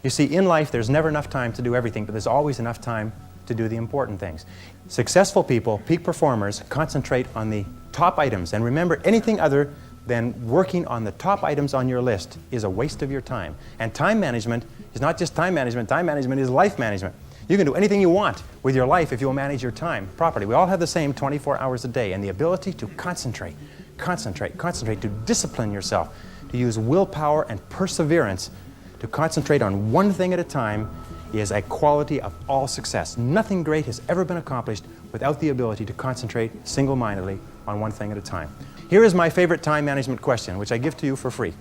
You see, in life, there's never enough time to do everything, but there's always enough time to do the important things. Successful people, peak performers, concentrate on the top items. And remember, anything other than working on the top items on your list is a waste of your time. And time management is not just time management is life management. You can do anything you want with your life if you'll manage your time properly. We all have the same 24 hours a day, and the ability to concentrate, to discipline yourself, to use willpower and perseverance to concentrate on one thing at a time is a quality of all success. Nothing great has ever been accomplished without the ability to concentrate single-mindedly on one thing at a time. Here is my favorite time management question, which I give to you for free.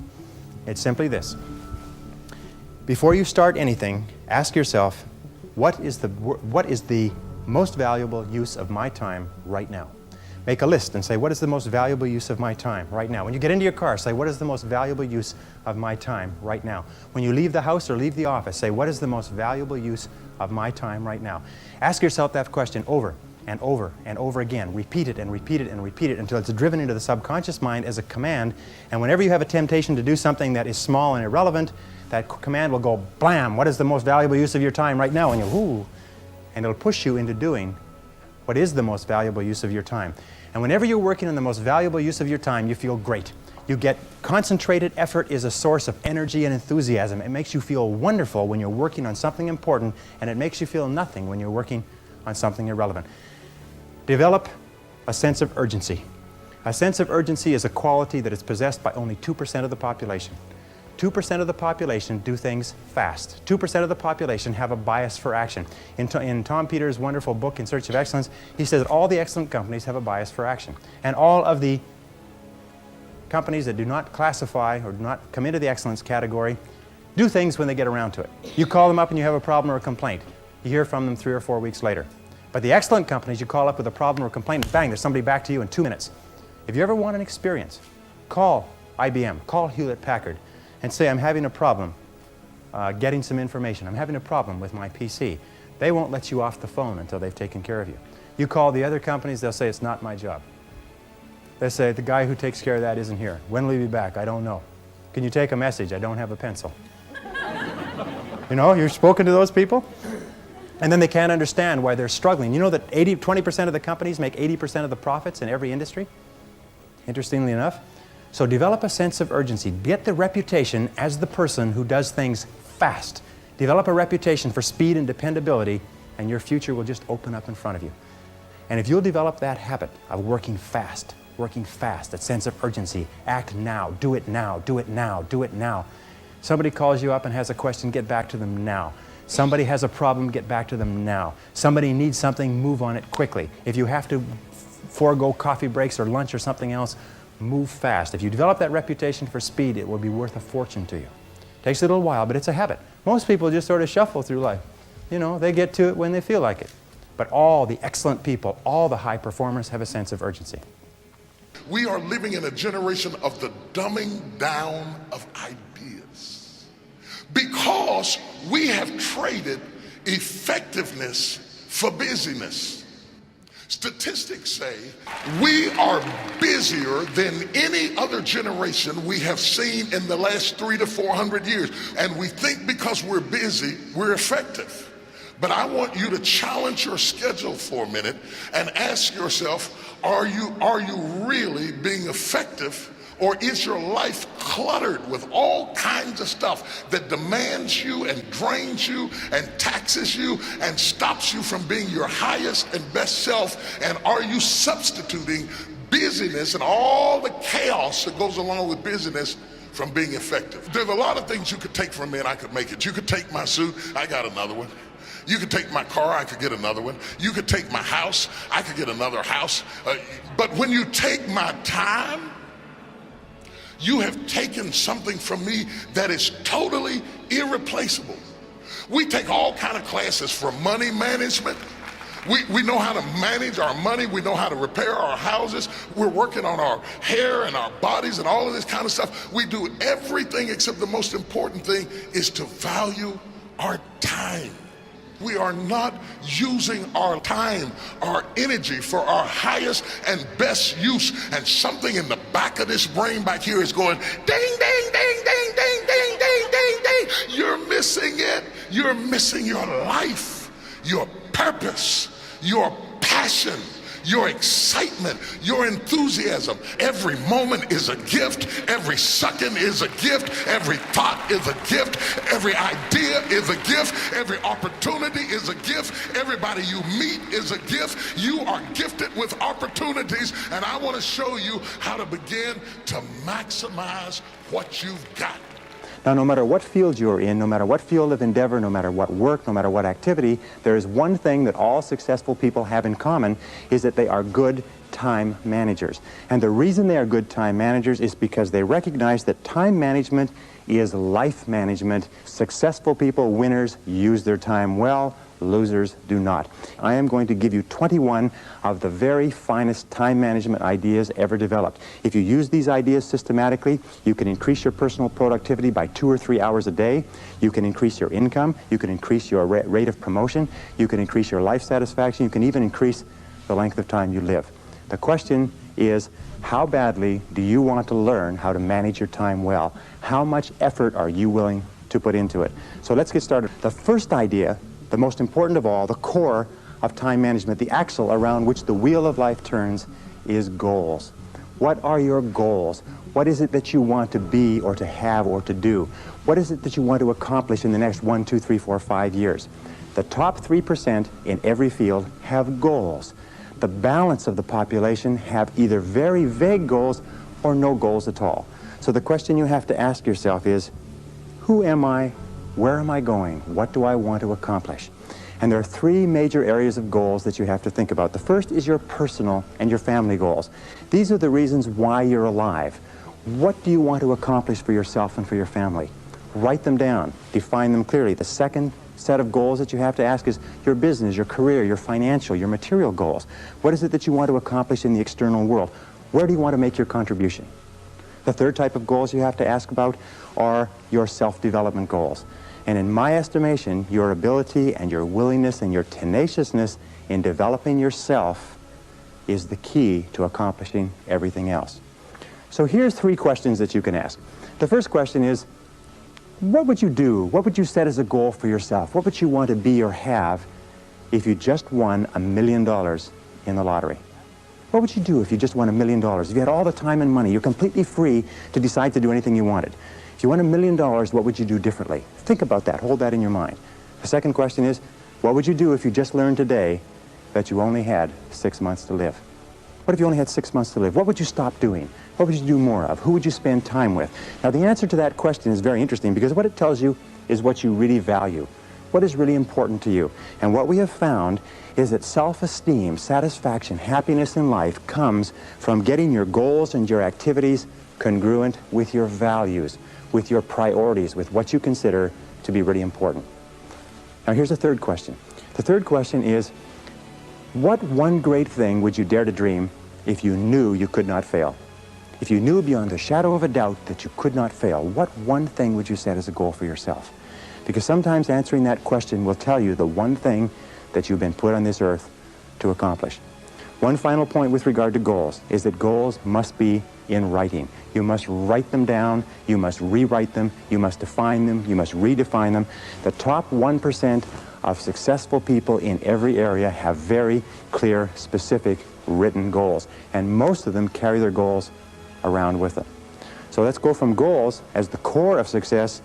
It's simply this. Before you start anything, ask yourself, what is the most valuable use of my time right now? Make a list and say, what is the most valuable use of my time right now? When you get into your car, say, what is the most valuable use of my time right now? When you leave the house or leave the office, say, what is the most valuable use of my time right now? Ask yourself that question over and over and over again. Repeat it and repeat it and repeat it until it's driven into the subconscious mind as a command. And whenever you have a temptation to do something that is small and irrelevant, that command will go, blam, what is the most valuable use of your time right now? And you'll, ooh, and it'll push you into doing what is the most valuable use of your time. And whenever you're working on the most valuable use of your time, you feel great. You get concentrated effort is a source of energy and enthusiasm. It makes you feel wonderful when you're working on something important, and it makes you feel nothing when you're working on something irrelevant. Develop a sense of urgency. A sense of urgency is a quality that is possessed by only 2% of the population. 2% of the population do things fast. 2% of the population have a bias for action. In Tom Peters' wonderful book, In Search of Excellence, he says that all the excellent companies have a bias for action. And all of the companies that do not classify or do not come into the excellence category do things when they get around to it. You call them up and you have a problem or a complaint. You hear from them 3 or 4 weeks later. But the excellent companies, you call up with a problem or a complaint, and bang, there's somebody back to you in 2 minutes. If you ever want an experience, call IBM, call Hewlett-Packard, and say, I'm having a problem getting some information. I'm having a problem with my PC. They won't let you off the phone until they've taken care of you. You call the other companies, they'll say, it's not my job. They say, the guy who takes care of that isn't here. When will he be back? I don't know. Can you take a message? I don't have a pencil. You know, you've spoken to those people? And then they can't understand why they're struggling. You know that 20% of the companies make 80% of the profits in every industry? Interestingly enough. So develop a sense of urgency. Get the reputation as the person who does things fast. Develop a reputation for speed and dependability, and your future will just open up in front of you. And if you'll develop that habit of working fast, that sense of urgency, act now, do it now, do it now, do it now. Somebody calls you up and has a question, get back to them now. Somebody has a problem, get back to them now. Somebody needs something, move on it quickly. If you have to forego coffee breaks or lunch or something else, move fast. If you develop that reputation for speed, it will be worth a fortune to you. Takes a little while, but it's a habit. Most people just sort of shuffle through life. You know, they get to it when they feel like it. But all the excellent people, all the high performers have a sense of urgency. We are living in a generation of the dumbing down of ideas because we have traded effectiveness for busyness. Statistics say we are busier than any other generation we have seen in the last 300 to 400 years. And we think because we're busy, we're effective. But I want you to challenge your schedule for a minute and ask yourself, are you really being effective? Or is your life cluttered with all kinds of stuff that demands you and drains you and taxes you and stops you from being your highest and best self? And are you substituting busyness and all the chaos that goes along with busyness from being effective? There's a lot of things you could take from me and I could make it. You could take my suit, I got another one. You could take my car, I could get another one. You could take my house, I could get another house. But when you take my time, you have taken something from me that is totally irreplaceable. We take all kind of classes for money management. We know how to manage our money. We know how to repair our houses. We're working on our hair and our bodies and all of this kind of stuff. We do everything except the most important thing is to value our time. We are not using our time, our energy for our highest and best use. And something in the back of this brain back here is going, ding, ding, ding, ding, ding, ding, ding, ding, ding. You're missing missing it, you're missing your life, your purpose, your passion, your excitement, your enthusiasm. Every moment is a gift. Every second is a gift. Every thought is a gift. Every idea is a gift. Every opportunity is a gift. Everybody you meet is a gift. You are gifted with opportunities, and I want to show you how to begin to maximize what you've got. Now, no matter what field you're in, no matter what field of endeavor, no matter what work, no matter what activity, there is one thing that all successful people have in common, is that they are good time managers. And the reason they are good time managers is because they recognize that time management is life management. Successful people, winners, use their time well. Losers do not. I am going to give you 21 of the very finest time management ideas ever developed. If you use these ideas systematically, you can increase your personal productivity by 2 or 3 hours a day. You can increase your income. You can increase your rate of promotion. You can increase your life satisfaction. You can even increase the length of time you live. The question is, how badly do you want to learn how to manage your time well? How much effort are you willing to put into it? So let's get started. The first idea, the most important of all, the core of time management, the axle around which the wheel of life turns, is goals. What are your goals? What is it that you want to be or to have or to do? What is it that you want to accomplish in the next 1, 2, 3, 4, 5 years? The top 3% in every field have goals. The balance of the population have either very vague goals or no goals at all. So the question you have to ask yourself is, who am I? Where am I going? What do I want to accomplish? And there are 3 major areas of goals that you have to think about. The first is your personal and your family goals. These are the reasons why you're alive. What do you want to accomplish for yourself and for your family? Write them down. Define them clearly. The second set of goals that you have to ask is your business, your career, your financial, your material goals. What is it that you want to accomplish in the external world? Where do you want to make your contribution? The third type of goals you have to ask about are your self-development goals. And in my estimation, your ability and your willingness and your tenaciousness in developing yourself is the key to accomplishing everything else. So here's 3 questions that you can ask. The first question is, what would you do? What would you set as a goal for yourself? What would you want to be or have if you just won $1 million in the lottery? What would you do if you just won $1 million? If you had all the time and money, you're completely free to decide to do anything you wanted. If you won $1 million, what would you do differently? Think about that. Hold that in your mind. The second question is, what would you do if you just learned today that you only had 6 months to live? What if you only had 6 months to live? What would you stop doing? What would you do more of? Who would you spend time with? Now, the answer to that question is very interesting because what it tells you is what you really value. What is really important to you? And what we have found is that self-esteem, satisfaction, happiness in life comes from getting your goals and your activities congruent with your values, with your priorities, with what you consider to be really important. Now, here's the third question. The third question is, what one great thing would you dare to dream if you knew you could not fail? If you knew beyond a shadow of a doubt that you could not fail, what one thing would you set as a goal for yourself? Because sometimes answering that question will tell you the one thing that you've been put on this earth to accomplish. One final point with regard to goals is that goals must be in writing. You must write them down, you must rewrite them, you must define them, you must redefine them. The top 1% of successful people in every area have very clear, specific, written goals. And most of them carry their goals around with them. So let's go from goals as the core of success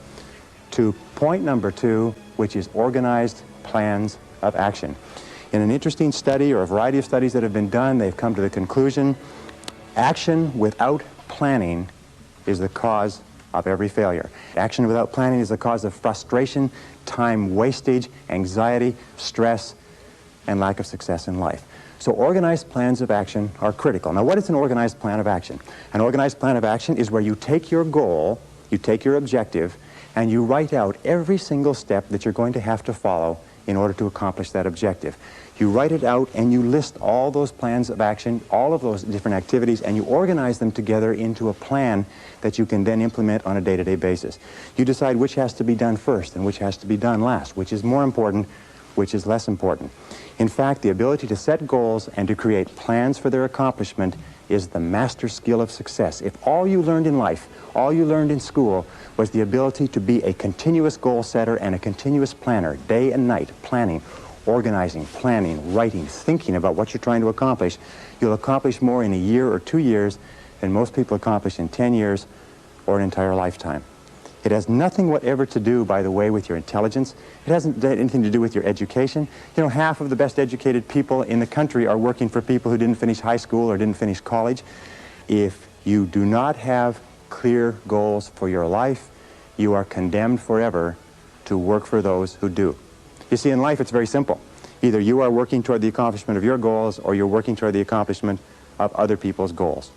to point number 2, which is organized plans of action. In an interesting study, or a variety of studies that have been done, they've come to the conclusion action without planning is the cause of every failure. Action without planning is the cause of frustration, time wastage, anxiety, stress, and lack of success in life. So organized plans of action are critical. Now, what is an organized plan of action? An organized plan of action is where you take your goal, you take your objective, and you write out every single step that you're going to have to follow in order to accomplish that objective. You write it out and you list all those plans of action, all of those different activities, and you organize them together into a plan that you can then implement on a day-to-day basis. You decide which has to be done first and which has to be done last, which is more important, which is less important. In fact, the ability to set goals and to create plans for their accomplishment is the master skill of success. If all you learned in life, all you learned in school, was the ability to be a continuous goal setter and a continuous planner, day and night, planning, organizing, planning, writing, thinking about what you're trying to accomplish, you'll accomplish more in a year or 2 years than most people accomplish in 10 years or an entire lifetime. It has nothing whatever to do, by the way, with your intelligence. It hasn't anything to do with your education. You know, half of the best educated people in the country are working for people who didn't finish high school or didn't finish college. If you do not have clear goals for your life, you are condemned forever to work for those who do. You see, in life it's very simple. Either you are working toward the accomplishment of your goals or you're working toward the accomplishment of other people's goals.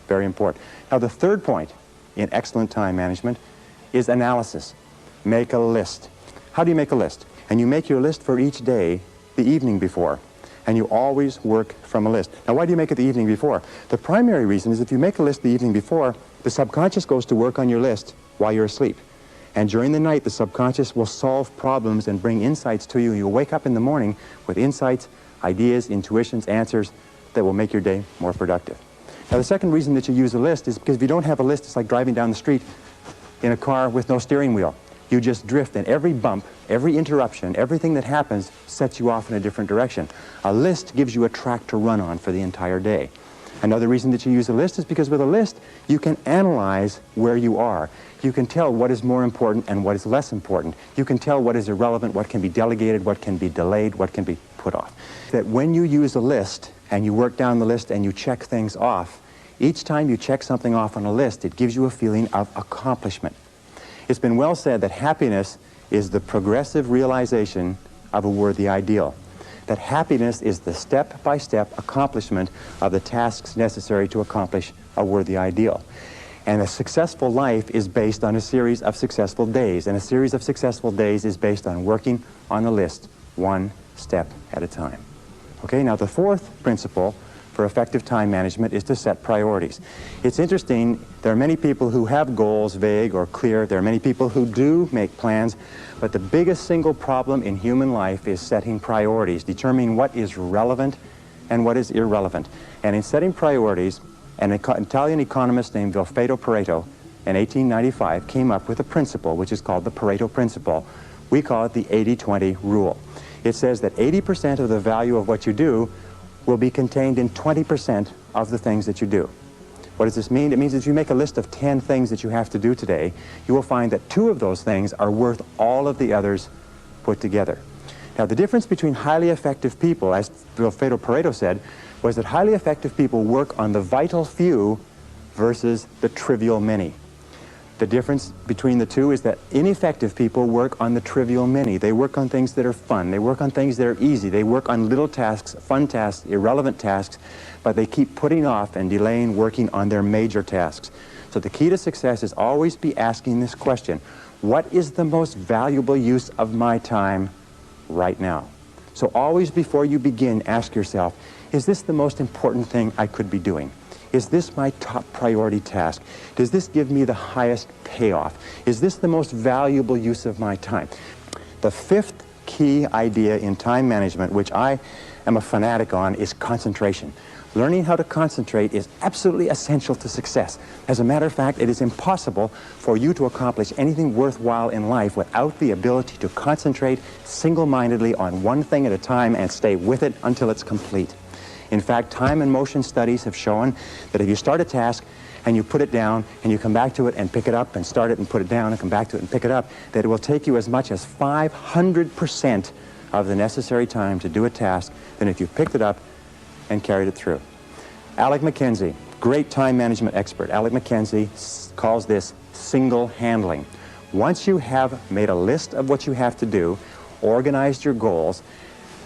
Very important. Now, the third point in excellent time management is analysis. Make a list. How do you make a list? And you make your list for each day the evening before. And you always work from a list. Now, why do you make it the evening before? The primary reason is if you make a list the evening before, the subconscious goes to work on your list while you're asleep. And during the night, the subconscious will solve problems and bring insights to you. You'll wake up in the morning with insights, ideas, intuitions, answers that will make your day more productive. Now, the second reason that you use a list is because if you don't have a list, it's like driving down the street in a car with no steering wheel. You just drift, and every bump, every interruption, everything that happens sets you off in a different direction. A list gives you a track to run on for the entire day. Another reason that you use a list is because with a list, you can analyze where you are. You can tell what is more important and what is less important. You can tell what is irrelevant, what can be delegated, what can be delayed, what can be put off. That when you use a list and you work down the list and you check things off, each time you check something off on a list, it gives you a feeling of accomplishment. It's been well said that happiness is the progressive realization of a worthy ideal. That happiness is the step-by-step accomplishment of the tasks necessary to accomplish a worthy ideal. And a successful life is based on a series of successful days, and a series of successful days is based on working on a list, one step at a time. Okay, now the fourth principle for effective time management is to set priorities. It's interesting, there are many people who have goals, vague or clear. There are many people who do make plans, but the biggest single problem in human life is setting priorities, determining what is relevant and what is irrelevant. And in setting priorities, an Italian economist named Vilfredo Pareto in 1895 came up with a principle which is called the Pareto principle. We call it the 80-20 rule. It says that 80% of the value of what you do will be contained in 20% of the things that you do. What does this mean? It means that if you make a list of 10 things that you have to do today, you will find that 2 of those things are worth all of the others put together. Now, the difference between highly effective people, as Vilfredo Pareto said, was that highly effective people work on the vital few versus the trivial many. The difference between the two is that ineffective people work on the trivial many. They work on things that are fun. They work on things that are easy. They work on little tasks, fun tasks, irrelevant tasks, but they keep putting off and delaying working on their major tasks. So the key to success is always be asking this question: what is the most valuable use of my time right now? So always before you begin, ask yourself, is this the most important thing I could be doing? Is this my top priority task? Does this give me the highest payoff? Is this the most valuable use of my time? The fifth key idea in time management, which I am a fanatic on, is concentration. Learning how to concentrate is absolutely essential to success. As a matter of fact, it is impossible for you to accomplish anything worthwhile in life without the ability to concentrate single-mindedly on one thing at a time and stay with it until it's complete. In fact, time and motion studies have shown that if you start a task and you put it down and you come back to it and pick it up and start it and put it down and come back to it and pick it up, that it will take you as much as 500% of the necessary time to do a task than if you picked it up and carried it through. Alec McKenzie, great time management expert, Alec McKenzie calls this single handling. Once you have made a list of what you have to do, organized your goals,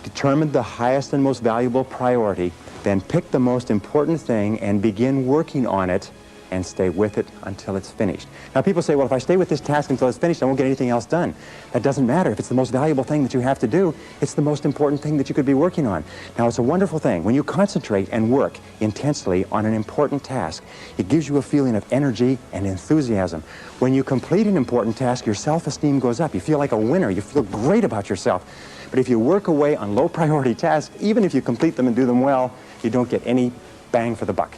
determined the highest and most valuable priority, then pick the most important thing and begin working on it and stay with it until it's finished. Now people say, well, if I stay with this task until it's finished, I won't get anything else done. That doesn't matter. If it's the most valuable thing that you have to do, it's the most important thing that you could be working on. Now it's a wonderful thing. When you concentrate and work intensely on an important task, it gives you a feeling of energy and enthusiasm. When you complete an important task, your self-esteem goes up. You feel like a winner. You feel great about yourself. But if you work away on low priority tasks, even if you complete them and do them well, you don't get any bang for the buck.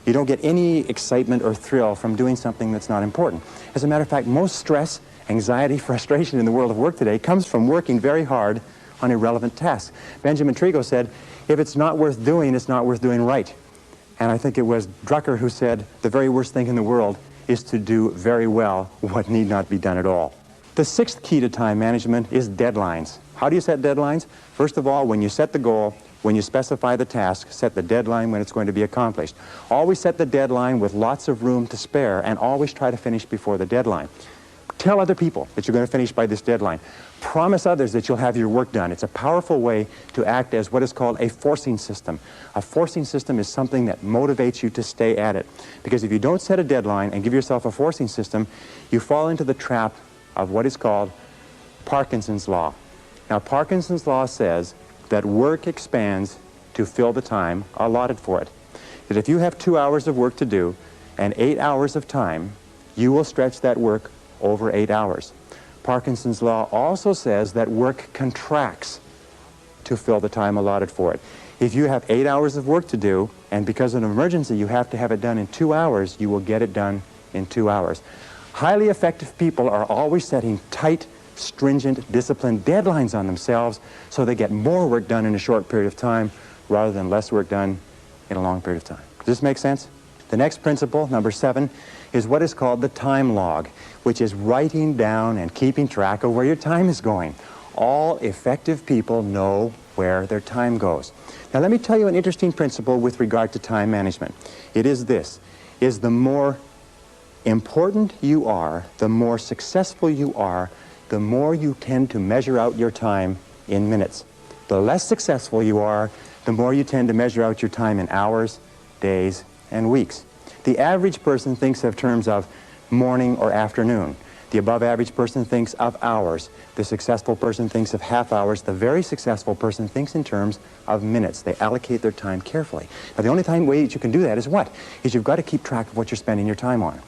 You don't get any excitement or thrill from doing something that's not important. As a matter of fact, most stress, anxiety, frustration in the world of work today comes from working very hard on irrelevant tasks. Benjamin Trigo said, if it's not worth doing, it's not worth doing right. And I think it was Drucker who said, the very worst thing in the world is to do very well what need not be done at all. The sixth key to time management is deadlines. How do you set deadlines? First of all, when you set the goal, when you specify the task, set the deadline when it's going to be accomplished. Always set the deadline with lots of room to spare, and always try to finish before the deadline. Tell other people that you're going to finish by this deadline. Promise others that you'll have your work done. It's a powerful way to act as what is called a forcing system. A forcing system is something that motivates you to stay at it. Because if you don't set a deadline and give yourself a forcing system, you fall into the trap of what is called Parkinson's law. Now, Parkinson's law says that work expands to fill the time allotted for it. That if you have 2 hours of work to do and 8 hours of time, you will stretch that work over 8 hours. Parkinson's law also says that work contracts to fill the time allotted for it. If you have 8 hours of work to do, and because of an emergency you have to have it done in 2 hours, you will get it done in 2 hours. Highly effective people are always setting tight, stringent, disciplined deadlines on themselves so they get more work done in a short period of time rather than less work done in a long period of time. Does this make sense? The next principle, number 7, is what is called the time log, which is writing down and keeping track of where your time is going. All effective people know where their time goes. Now let me tell you an interesting principle with regard to time management. It is this, is the more important you are, the more successful you are, the more you tend to measure out your time in minutes. The less successful you are, the more you tend to measure out your time in hours, days, and weeks. The average person thinks of terms of morning or afternoon. The above average person thinks of hours. The successful person thinks of half hours. The very successful person thinks in terms of minutes. They allocate their time carefully. Now the only way that you can do that is what? Is you've got to keep track of what you're spending your time on.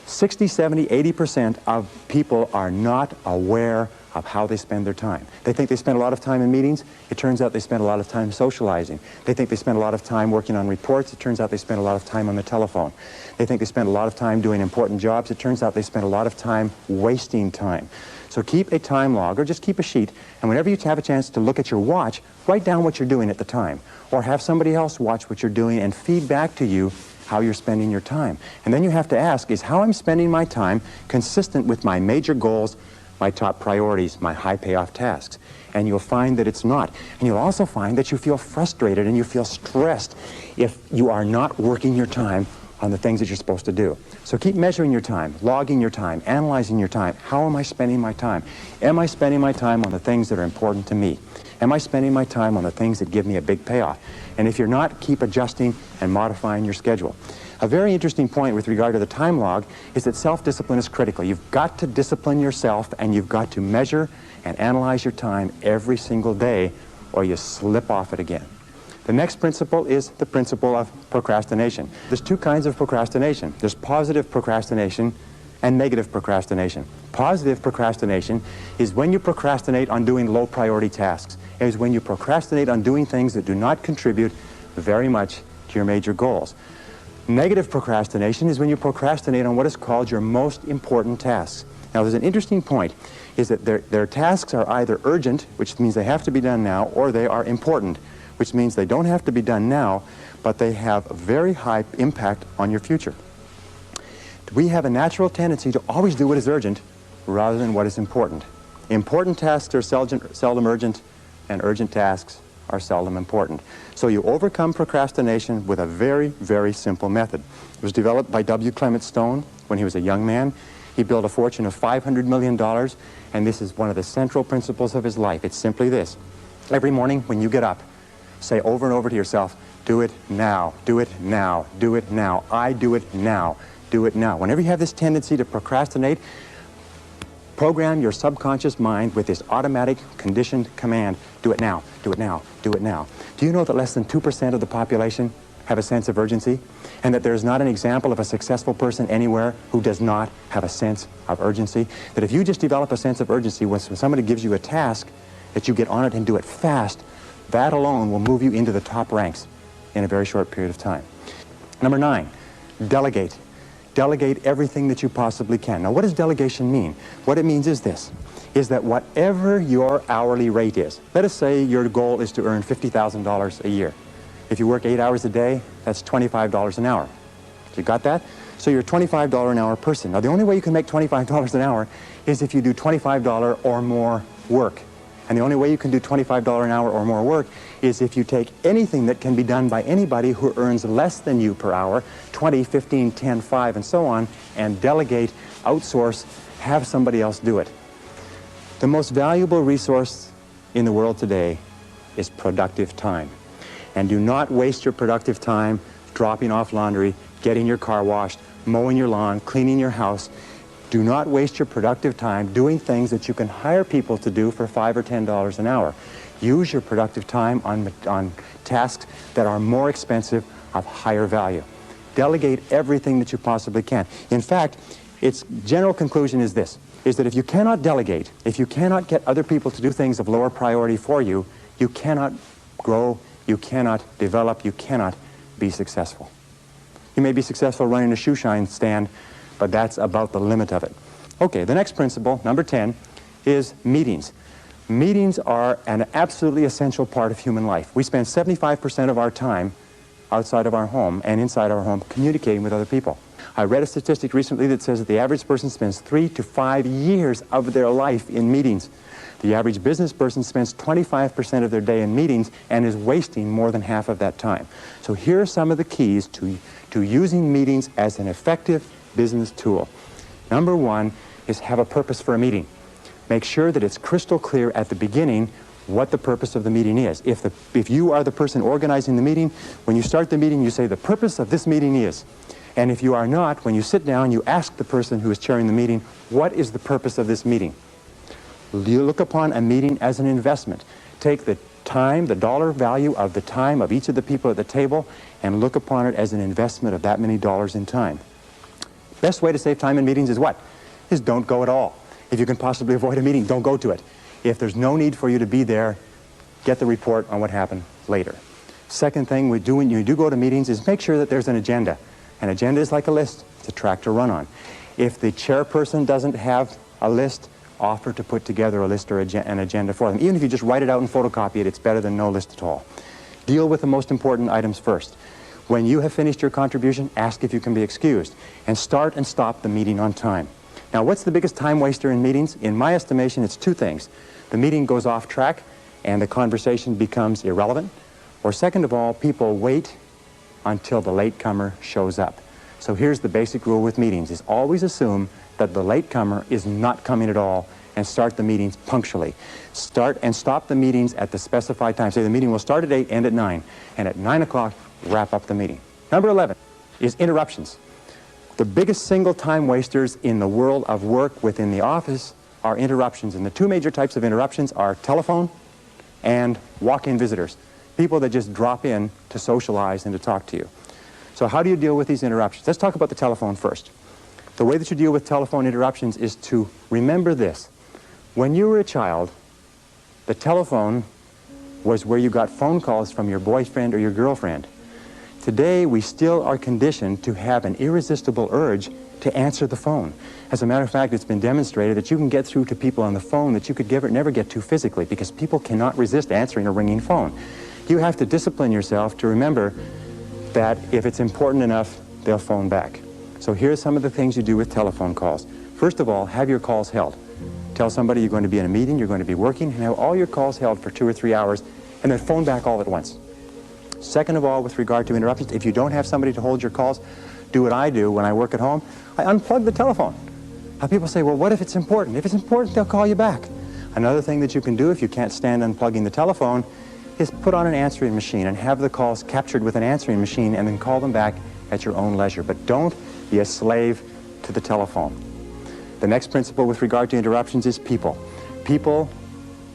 60, 70, 80% of people are not aware of how they spend their time. They think they spend a lot of time in meetings. It turns out they spend a lot of time socializing. They think they spend a lot of time working on reports. It turns out they spend a lot of time on the telephone. They think they spend a lot of time doing important jobs. It turns out they spend a lot of time wasting time. So keep a time log, or just keep a sheet, and whenever you have a chance to look at your watch, write down what you're doing at the time. Or have somebody else watch what you're doing and feed back to you how you're spending your time. And then you have to ask, is how I'm spending my time consistent with my major goals, my top priorities, my high payoff tasks? And you'll find that it's not. And you'll also find that you feel frustrated and you feel stressed if you are not working your time on the things that you're supposed to do. So keep measuring your time, logging your time, analyzing your time. How am I spending my time? Am I spending my time on the things that are important to me? Am I spending my time on the things that give me a big payoff? And if you're not, keep adjusting and modifying your schedule. A very interesting point with regard to the time log is that self-discipline is critical. You've got to discipline yourself, and you've got to measure and analyze your time every single day, or you slip off it again. The next principle is the principle of procrastination. There's two kinds of procrastination. There's positive procrastination and negative procrastination. Positive procrastination is when you procrastinate on doing low priority tasks. It is when you procrastinate on doing things that do not contribute very much to your major goals. Negative procrastination is when you procrastinate on what is called your most important tasks. Now there's an interesting point, is that their tasks are either urgent, which means they have to be done now, or they are important, which means they don't have to be done now, but they have a very high impact on your future. We have a natural tendency to always do what is urgent rather than what is important. Important tasks are seldom urgent, and urgent tasks are seldom important. So you overcome procrastination with a very, very simple method. It was developed by W. Clement Stone when he was a young man. He built a fortune of $500 million, and this is one of the central principles of his life. It's simply this. Every morning when you get up, say over and over to yourself, do it now, do it now, do it now, I do it now. do it now. Whenever you have this tendency to procrastinate, program your subconscious mind with this automatic conditioned command, do it now, do it now, do it now. Do you know that less than 2% of the population have a sense of urgency? And that there's not an example of a successful person anywhere who does not have a sense of urgency? That if you just develop a sense of urgency when somebody gives you a task, that you get on it and do it fast, that alone will move you into the top ranks in a very short period of time. Number 9, delegate. Delegate everything that you possibly can. Now, what does delegation mean? What it means is this, is that whatever your hourly rate is, let us say your goal is to earn $50,000 a year. If you work 8 hours a day, that's $25 an hour. You got that? So you're a $25 an hour person. Now, the only way you can make $25 an hour is if you do $25 or more work. And the only way you can do $25 an hour or more work is if you take anything that can be done by anybody who earns less than you per hour, 20, 15, 10, 5, and so on, and delegate, outsource, have somebody else do it. The most valuable resource in the world today is productive time. And do not waste your productive time dropping off laundry, getting your car washed, mowing your lawn, cleaning your house. Do not waste your productive time doing things that you can hire people to do for $5 or $10 an hour. Use your productive time on tasks that are more expensive, of higher value. Delegate everything that you possibly can. In fact, its general conclusion is this, is that if you cannot delegate, if you cannot get other people to do things of lower priority for you, you cannot grow, you cannot develop, you cannot be successful. You may be successful running a shoe shine stand, but that's about the limit of it. Okay, the next principle, number 10, is meetings. Meetings are an absolutely essential part of human life. We spend 75% of our time outside of our home and inside our home communicating with other people. I read a statistic recently that says that the average person spends 3 to 5 years of their life in meetings. The average business person spends 25% of their day in meetings and is wasting more than half of that time. So here are some of the keys to using meetings as an effective business tool. Number 1 is have a purpose for a meeting. Make sure that it's crystal clear at the beginning what the purpose of the meeting is. If you are the person organizing the meeting, when you start the meeting, you say the purpose of this meeting is. And if you are not, when you sit down, you ask the person who is chairing the meeting, what is the purpose of this meeting? You look upon a meeting as an investment. Take the time, the dollar value of the time of each of the people at the table, and look upon it as an investment of that many dollars in time. Best way to save time in meetings is what? Is don't go at all. If you can possibly avoid a meeting, don't go to it. If there's no need for you to be there, get the report on what happened later. Second thing we do when you do go to meetings is make sure that there's an agenda. An agenda is like a list. It's a track to run on. If the chairperson doesn't have a list, offer to put together a list or an agenda for them. Even if you just write it out and photocopy it, it's better than no list at all. Deal with the most important items first. When you have finished your contribution, ask if you can be excused, and start and stop the meeting on time. Now, what's the biggest time waster in meetings? In my estimation, it's 2 things. The meeting goes off track and the conversation becomes irrelevant, or second of all, people wait until the latecomer shows up. So here's the basic rule with meetings, is always assume that the latecomer is not coming at all and start the meetings punctually. Start and stop the meetings at the specified time. Say the meeting will start at 8, end at 9, and at 9 o'clock, wrap up the meeting. Number 11 is interruptions. The biggest single time wasters in the world of work within the office are interruptions. And the 2 major types of interruptions are telephone and walk-in visitors. People that just drop in to socialize and to talk to you. So how do you deal with these interruptions? Let's talk about the telephone first. The way that you deal with telephone interruptions is to remember this. When you were a child, the telephone was where you got phone calls from your boyfriend or your girlfriend. Today, we still are conditioned to have an irresistible urge to answer the phone. As a matter of fact, it's been demonstrated that you can get through to people on the phone that you could never get to physically, because people cannot resist answering a ringing phone. You have to discipline yourself to remember that if it's important enough, they'll phone back. So here's some of the things you do with telephone calls. First of all, have your calls held. Tell somebody you're going to be in a meeting, you're going to be working, and have all your calls held for 2 or 3 hours, and then phone back all at once. Second of all, with regard to interruptions, if you don't have somebody to hold your calls, do what I do when I work at home. I unplug the telephone. Now people say, well, what if it's important? If it's important, they'll call you back. Another thing that you can do if you can't stand unplugging the telephone is put on an answering machine and have the calls captured with an answering machine and then call them back at your own leisure. But don't be a slave to the telephone. The next principle with regard to interruptions is people.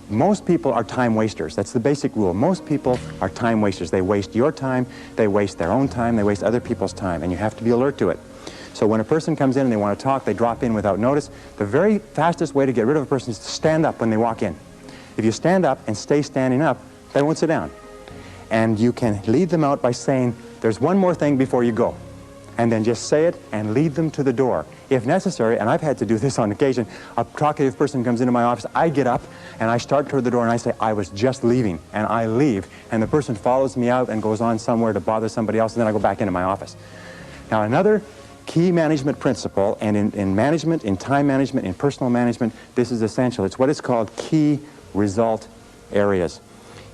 Most people are time wasters. That's the basic rule. Most people are time wasters. They waste your time, they waste their own time, they waste other people's time, and you have to be alert to it. So when a person comes in and they want to talk, they drop in without notice. The very fastest way to get rid of a person is to stand up when they walk in. If you stand up and stay standing up, they won't sit down. And you can lead them out by saying, there's one more thing before you go. And then just say it and lead them to the door. If necessary, and I've had to do this on occasion, a talkative person comes into my office, I get up and I start toward the door and I say, I was just leaving, and I leave. And the person follows me out and goes on somewhere to bother somebody else, and then I go back into my office. Now another key management principle, and in management, in time management, in personal management, this is essential. It's what is called key result areas.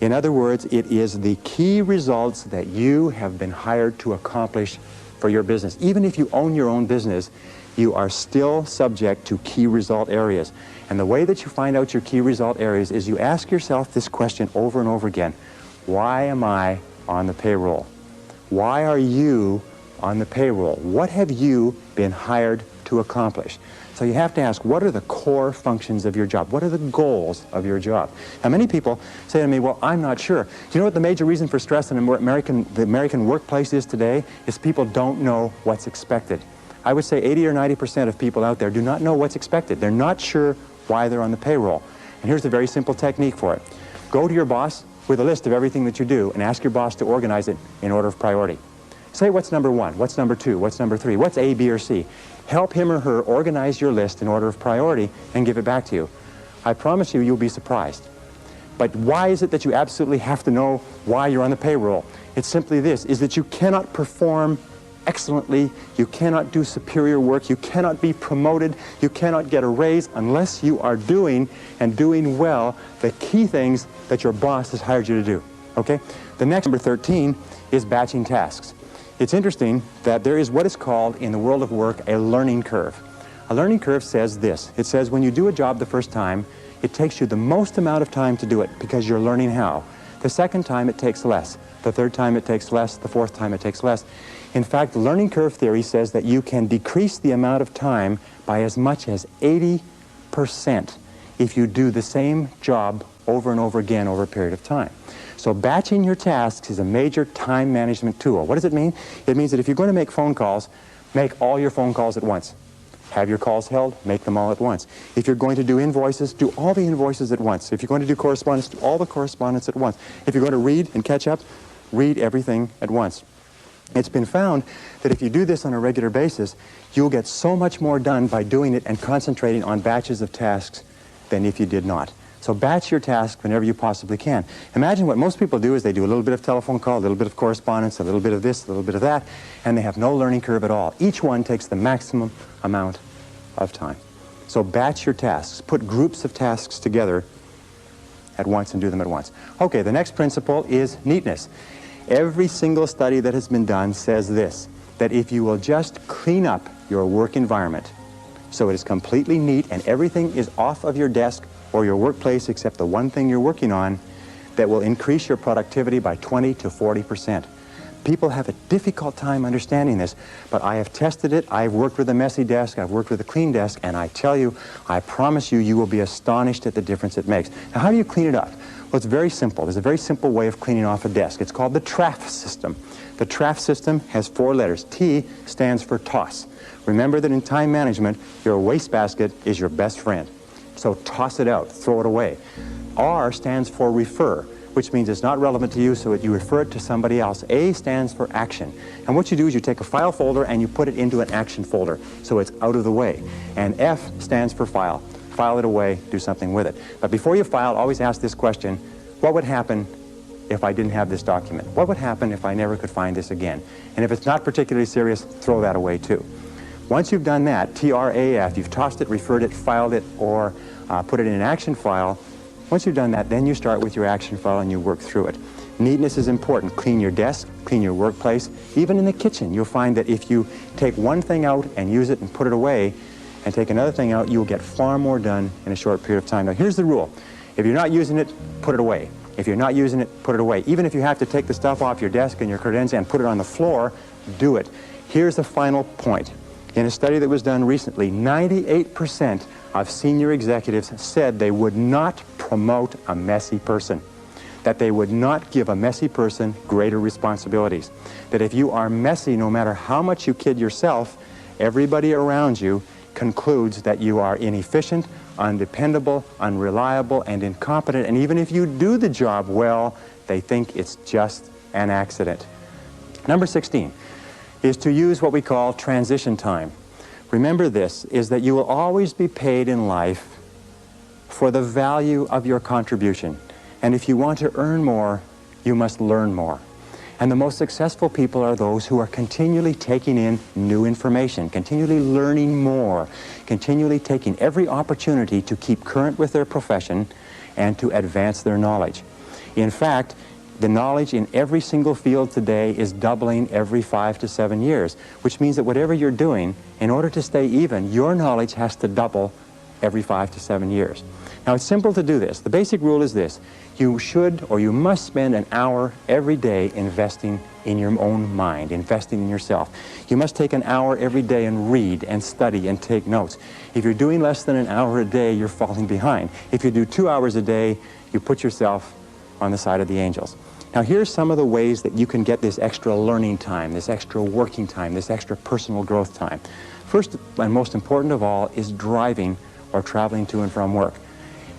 In other words, it is the key results that you have been hired to accomplish for your business. Even if you own your own business, you are still subject to key result areas. And the way that you find out your key result areas is you ask yourself this question over and over again. Why am I on the payroll? Why are you on the payroll? What have you been hired to accomplish? So you have to ask, what are the core functions of your job? What are the goals of your job? Now, many people say to me, well, I'm not sure. Do you know what the major reason for stress in the American workplace is today? Is people don't know what's expected. I would say 80 or 90% of people out there do not know what's expected. They're not sure why they're on the payroll. And here's a very simple technique for it. Go to your boss with a list of everything that you do and ask your boss to organize it in order of priority. Say what's number one, what's number two, what's number three, what's A, B, or C. Help him or her organize your list in order of priority and give it back to you. I promise you, you'll be surprised. But why is it that you absolutely have to know why you're on the payroll? It's simply this, is that you cannot perform excellently, you cannot do superior work, you cannot be promoted, you cannot get a raise unless you are doing and doing well the key things that your boss has hired you to do. Okay? The next, number 13, is batching tasks. It's interesting that there is what is called in the world of work a learning curve. A learning curve says this. It says when you do a job the first time, it takes you the most amount of time to do it because you're learning how. The second time it takes less. The third time it takes less. The fourth time it takes less. In fact, the learning curve theory says that you can decrease the amount of time by as much as 80% if you do the same job over and over again over a period of time. So batching your tasks is a major time management tool. What does it mean? It means that if you're going to make phone calls, make all your phone calls at once. Have your calls held, make them all at once. If you're going to do invoices, do all the invoices at once. If you're going to do correspondence, do all the correspondence at once. If you're going to read and catch up, read everything at once. It's been found that if you do this on a regular basis, you'll get so much more done by doing it and concentrating on batches of tasks than if you did not. So batch your task whenever you possibly can. Imagine what most people do is they do a little bit of telephone call, a little bit of correspondence, a little bit of this, a little bit of that, and they have no learning curve at all. Each one takes the maximum amount of time. So batch your tasks. Put groups of tasks together at once and do them at once. Okay, the next principle is neatness. Every single study that has been done says this, that if you will just clean up your work environment so it is completely neat and everything is off of your desk or your workplace except the one thing you're working on, that will increase your productivity by 20 to 40%. People have a difficult time understanding this, but I have tested it. I've worked with a messy desk, I've worked with a clean desk, and I tell you, I promise you, you will be astonished at the difference it makes. Now, how do you clean it up? Well, it's very simple. There's a very simple way of cleaning off a desk. It's called the TRAF system. The TRAF system has 4 letters. T stands for toss. Remember that in time management, your wastebasket is your best friend. So toss it out, throw it away. R stands for refer, which means it's not relevant to you, so you refer it to somebody else. A stands for action. And what you do is you take a file folder and you put it into an action folder, so it's out of the way. And F stands for file. File it away, do something with it. But before you file, always ask this question, what would happen if I didn't have this document? What would happen if I never could find this again? And if it's not particularly serious, throw that away too. Once you've done that, TRAF, you've tossed it, referred it, filed it, or put it in an action file. Once you've done that, then you start with your action file and you work through it. Neatness is important. Clean your desk, clean your workplace. Even in the kitchen, you'll find that if you take one thing out and use it and put it away, and take another thing out, you'll get far more done in a short period of time. Now, here's the rule. If you're not using it, put it away. If you're not using it, put it away. Even if you have to take the stuff off your desk and your credenza and put it on the floor, do it. Here's the final point. In a study that was done recently, 98% of senior executives said they would not promote a messy person, that they would not give a messy person greater responsibilities, that if you are messy, no matter how much you kid yourself, everybody around you concludes that you are inefficient, undependable, unreliable, and incompetent, and even if you do the job well, they think it's just an accident. Number 16 is to use what we call transition time. Remember this, is that you will always be paid in life for the value of your contribution. And if you want to earn more, you must learn more. And the most successful people are those who are continually taking in new information, continually learning more, continually taking every opportunity to keep current with their profession and to advance their knowledge. In fact, the knowledge in every single field today is doubling every 5 to 7 years, which means that whatever you're doing, in order to stay even, your knowledge has to double every 5 to 7 years. Now, it's simple to do this. The basic rule is this. You should or you must spend an hour every day investing in your own mind, investing in yourself. You must take an hour every day and read and study and take notes. If you're doing less than an hour a day, you're falling behind. If you do 2 hours a day, you put yourself on the side of the angels. Now, here's some of the ways that you can get this extra learning time, this extra working time, this extra personal growth time. First and most important of all is driving or traveling to and from work.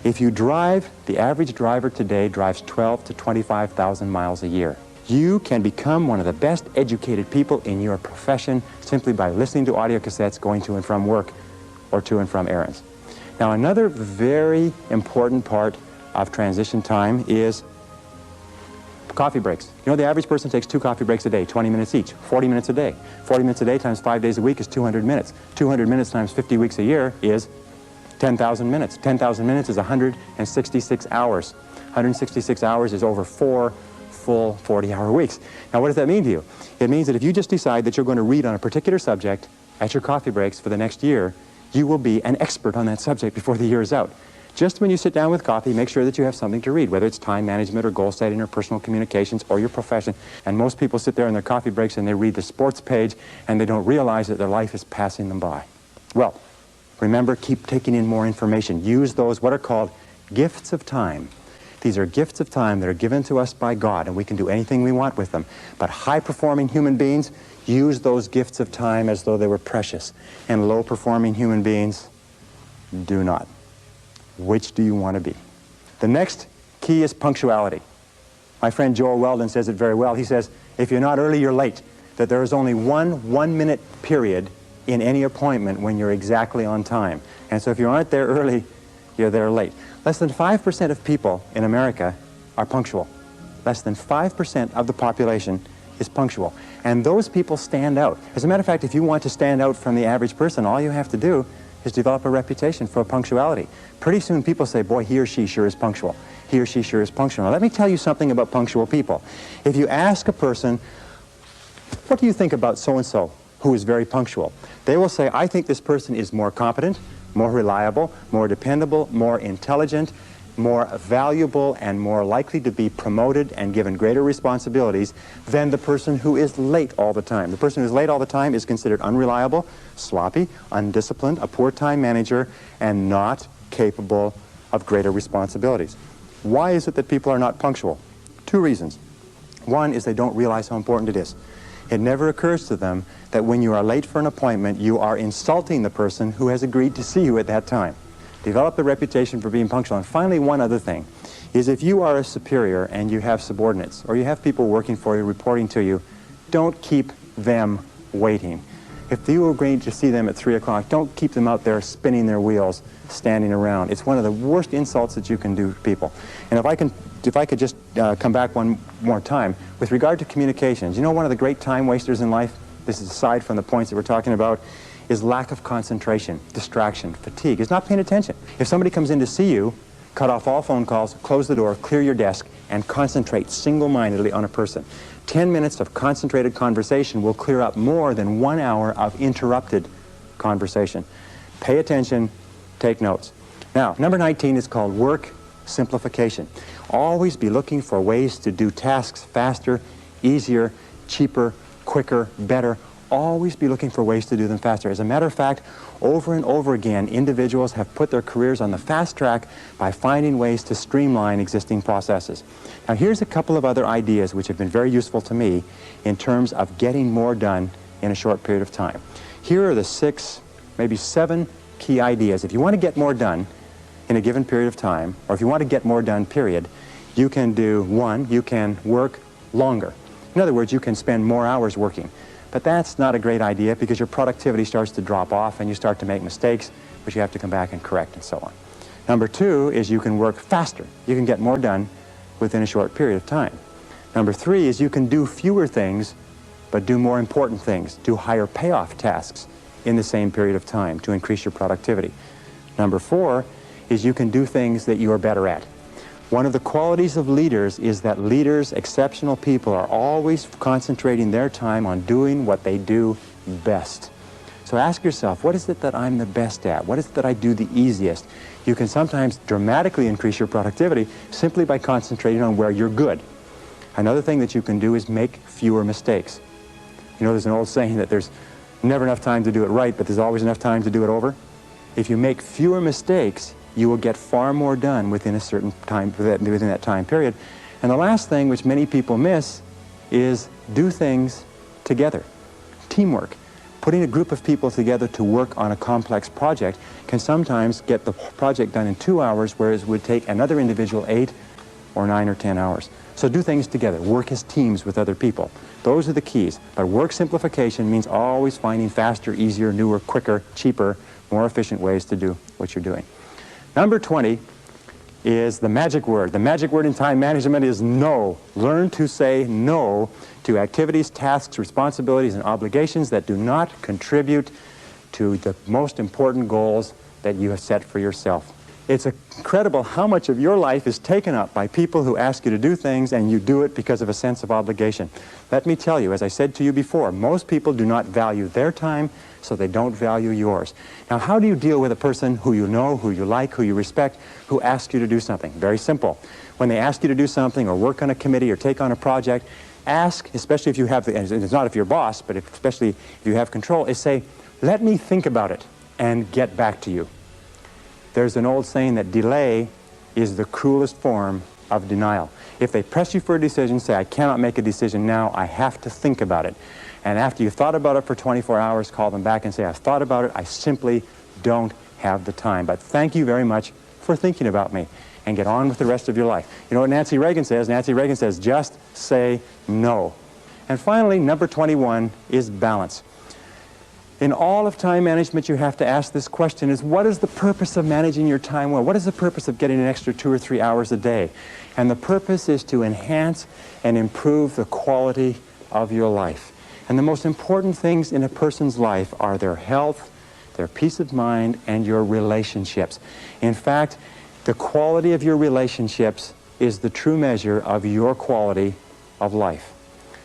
If you drive, the average driver today drives 12 to 25,000 miles a year. You can become one of the best educated people in your profession simply by listening to audio cassettes going to and from work or to and from errands. Now, another very important part of transition time is coffee breaks. You know, the average person takes 2 coffee breaks a day, 20 minutes each, 40 minutes a day. 40 minutes a day times 5 days a week is 200 minutes. 200 minutes times 50 weeks a year is 10,000 minutes. 10,000 minutes is 166 hours. 166 hours is over 4 full 40-hour weeks. Now, what does that mean to you? It means that if you just decide that you're going to read on a particular subject at your coffee breaks for the next year, you will be an expert on that subject before the year is out. Just when you sit down with coffee, make sure that you have something to read, whether it's time management or goal setting or personal communications or your profession. And most people sit there on their coffee breaks and they read the sports page and they don't realize that their life is passing them by. Well, remember, keep taking in more information. Use those, what are called gifts of time. These are gifts of time that are given to us by God, and we can do anything we want with them. But high-performing human beings use those gifts of time as though they were precious, and low-performing human beings do not. Which do you want to be? The next key is punctuality. My friend Joel Weldon says it very well. He says, if you're not early, you're late. That there is only one minute period in any appointment when you're exactly on time. And so if you aren't there early, you're there late. Less than 5% of people in America are punctual. Less than 5% of the population is punctual. And those people stand out. As a matter of fact, if you want to stand out from the average person, all you have to do is develop a reputation for punctuality. Pretty soon people say, boy, he or she sure is punctual. He or she sure is punctual. Now, let me tell you something about punctual people. If you ask a person, what do you think about so-and-so who is very punctual? They will say, I think this person is more competent, more reliable, more dependable, more intelligent, more valuable, and more likely to be promoted and given greater responsibilities than the person who is late all the time. The person who is late all the time is considered unreliable, sloppy, undisciplined, a poor time manager, and not capable of greater responsibilities. Why is it that people are not punctual? 2 reasons. One is they don't realize how important it is. It never occurs to them that when you are late for an appointment, you are insulting the person who has agreed to see you at that time. Develop a reputation for being punctual. And finally, one other thing is if you are a superior and you have subordinates or you have people working for you, reporting to you, don't keep them waiting. If you agree to see them at 3 o'clock, don't keep them out there spinning their wheels, standing around. It's one of the worst insults that you can do to people. And if I could just come back one more time, with regard to communications, you know one of the great time wasters in life, this is aside from the points that we're talking about, is lack of concentration, distraction, fatigue. It's not paying attention. If somebody comes in to see you, cut off all phone calls, close the door, clear your desk, and concentrate single-mindedly on a person. 10 minutes of concentrated conversation will clear up more than 1 hour of interrupted conversation. Pay attention, take notes. Now, number 19 is called work simplification. Always be looking for ways to do tasks faster, easier, cheaper, quicker, better, always be looking for ways to do them faster. As a matter of fact, over and over again, individuals have put their careers on the fast track by finding ways to streamline existing processes. Now, here's a couple of other ideas which have been very useful to me in terms of getting more done in a short period of time. Here are the 6, maybe 7 key ideas. If you want to get more done in a given period of time, or if you want to get more done, period, you can do, 1, you can work longer. In other words, you can spend more hours working. But that's not a great idea because your productivity starts to drop off and you start to make mistakes, which you have to come back and correct and so on. Number 2 is you can work faster. You can get more done within a short period of time. Number 3 is you can do fewer things, but do more important things, do higher payoff tasks in the same period of time to increase your productivity. Number 4 is you can do things that you are better at. One of the qualities of leaders is that leaders, exceptional people, are always concentrating their time on doing what they do best. So ask yourself, what is it that I'm the best at? What is it that I do the easiest? You can sometimes dramatically increase your productivity simply by concentrating on where you're good. Another thing that you can do is make fewer mistakes. You know, there's an old saying that there's never enough time to do it right, but there's always enough time to do it over. If you make fewer mistakes, you will get far more done within a certain time, within that time period. And the last thing, which many people miss, is do things together. Teamwork. Putting a group of people together to work on a complex project can sometimes get the project done in 2 hours, whereas it would take another individual 8 or 9 or 10 hours. So do things together. Work as teams with other people. Those are the keys. But work simplification means always finding faster, easier, newer, quicker, cheaper, more efficient ways to do what you're doing. Number 20 is the magic word. The magic word in time management is no. Learn to say no to activities, tasks, responsibilities, and obligations that do not contribute to the most important goals that you have set for yourself. It's incredible how much of your life is taken up by people who ask you to do things and you do it because of a sense of obligation. Let me tell you, as I said to you before, most people do not value their time, so they don't value yours. Now, how do you deal with a person who you know, who you like, who you respect, who asks you to do something? Very simple. When they ask you to do something or work on a committee or take on a project, ask, especially if you have, and it's not if you're boss, but especially if you have control, is say, let me think about it and get back to you. There's an old saying that delay is the cruelest form of denial. If they press you for a decision, say, I cannot make a decision now, I have to think about it. And after you've thought about it for 24 hours, call them back and say, I've thought about it, I simply don't have the time. But thank you very much for thinking about me, and get on with the rest of your life. You know what Nancy Reagan says? Nancy Reagan says, just say no. And finally, number 21 is balance. In all of time management, you have to ask this question, is what is the purpose of managing your time well? What is the purpose of getting an extra 2 or 3 hours a day? And the purpose is to enhance and improve the quality of your life. And the most important things in a person's life are their health, their peace of mind, and your relationships. In fact, the quality of your relationships is the true measure of your quality of life.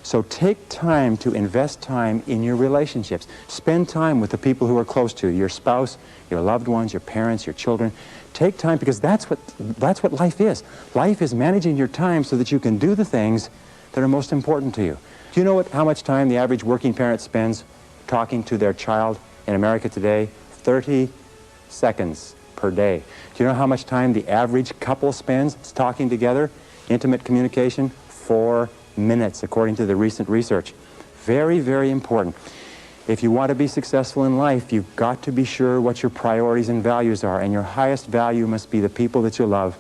So take time to invest time in your relationships. Spend time with the people who are close to you, your spouse, your loved ones, your parents, your children. Take time, because that's what life is. Life is managing your time so that you can do the things that are most important to you. Do you know how much time the average working parent spends talking to their child in America today? 30 seconds per day. Do you know how much time the average couple spends talking together? Intimate communication? 4 minutes, according to the recent research. Very, very important. If you want to be successful in life, you've got to be sure what your priorities and values are, and your highest value must be the people that you love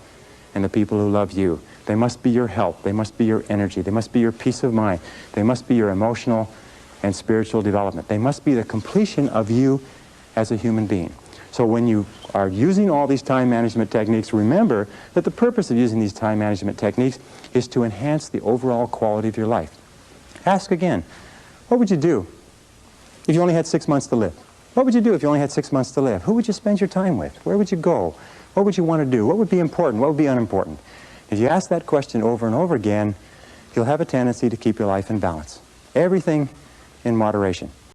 and the people who love you. They must be your health, they must be your energy, they must be your peace of mind, they must be your emotional and spiritual development. They must be the completion of you as a human being. So when you are using all these time management techniques, remember that the purpose of using these time management techniques is to enhance the overall quality of your life. Ask again, what would you do if you only had 6 months to live? What would you do if you only had 6 months to live? Who would you spend your time with? Where would you go? What would you want to do? What would be important? What would be unimportant? If you ask that question over and over again, you'll have a tendency to keep your life in balance. Everything in moderation.